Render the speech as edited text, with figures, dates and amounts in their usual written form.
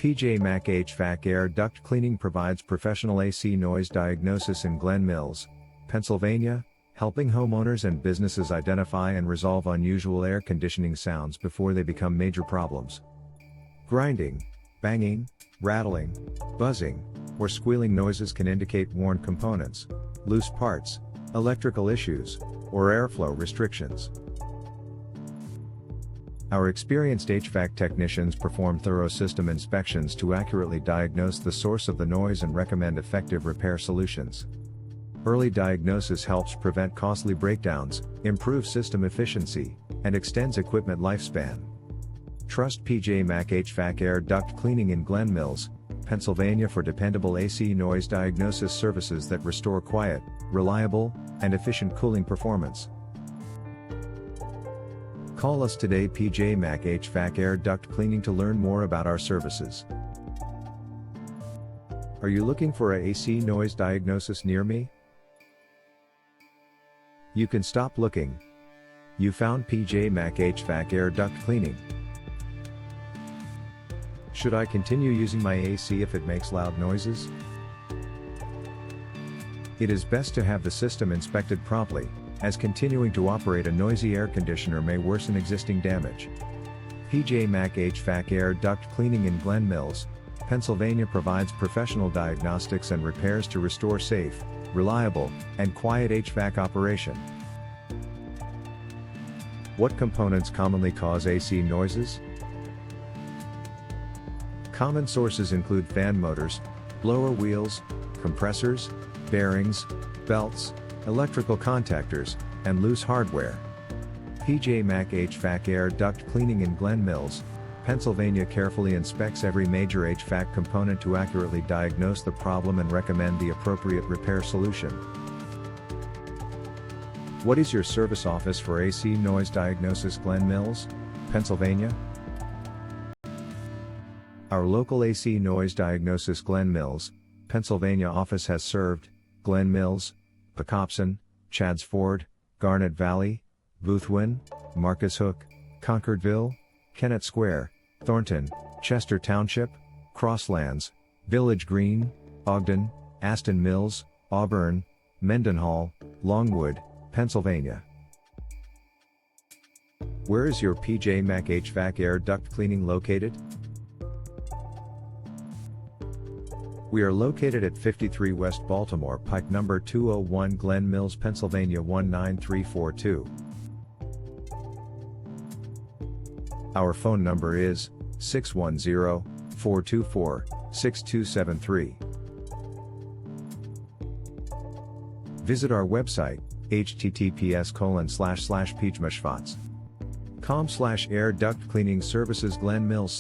PJ Mac HVAC Air Duct Cleaning provides professional AC noise diagnosis in Glen Mills, Pennsylvania, helping homeowners and businesses identify and resolve unusual air conditioning sounds before they become major problems. Grinding, banging, rattling, buzzing, or squealing noises can indicate worn components, loose parts, electrical issues, or airflow restrictions. Our experienced HVAC technicians perform thorough system inspections to accurately diagnose the source of the noise and recommend effective repair solutions. Early diagnosis helps prevent costly breakdowns, improves system efficiency, and extends equipment lifespan. Trust PJ Mac HVAC Air Duct Cleaning in Glen Mills, Pennsylvania for dependable AC noise diagnosis services that restore quiet, reliable, and efficient cooling performance. Call us today, PJ Mac HVAC Air Duct Cleaning, to learn more about our services. Are you looking for a AC noise diagnosis near me? You can stop looking. You found PJ Mac HVAC Air Duct Cleaning. Should I continue using my AC if it makes loud noises? It is best to have the system inspected promptly, as continuing to operate a noisy air conditioner may worsen existing damage. PJ Mac HVAC Air Duct Cleaning in Glen Mills, Pennsylvania provides professional diagnostics and repairs to restore safe, reliable, and quiet HVAC operation. What components commonly cause AC noises? Common sources include fan motors, blower wheels, compressors, bearings, belts, electrical contactors, and loose hardware. PJ Mac HVAC Air Duct Cleaning in Glen Mills, Pennsylvania carefully inspects every major HVAC component to accurately diagnose the problem and recommend the appropriate repair solution. What is your service office for AC noise diagnosis? Glen Mills, Pennsylvania. Our local AC noise diagnosis Glen Mills, Pennsylvania office has served Glen Mills, Pocopson, Chadsford, Garnet Valley, Boothwyn, Marcus Hook, Concordville, Kennett Square, Thornton, Chester Township, Crosslands, Village Green, Ogden, Aston Mills, Auburn, Mendenhall, Longwood, Pennsylvania. Where is your PJ Mac HVAC Air Duct Cleaning located? We are located at 53 West Baltimore Pike, number 201, Glen Mills, Pennsylvania 19342. Our phone number is 610-424-6273. Visit our website, https://peachmashvatz.com/air duct cleaning services Glen Mills/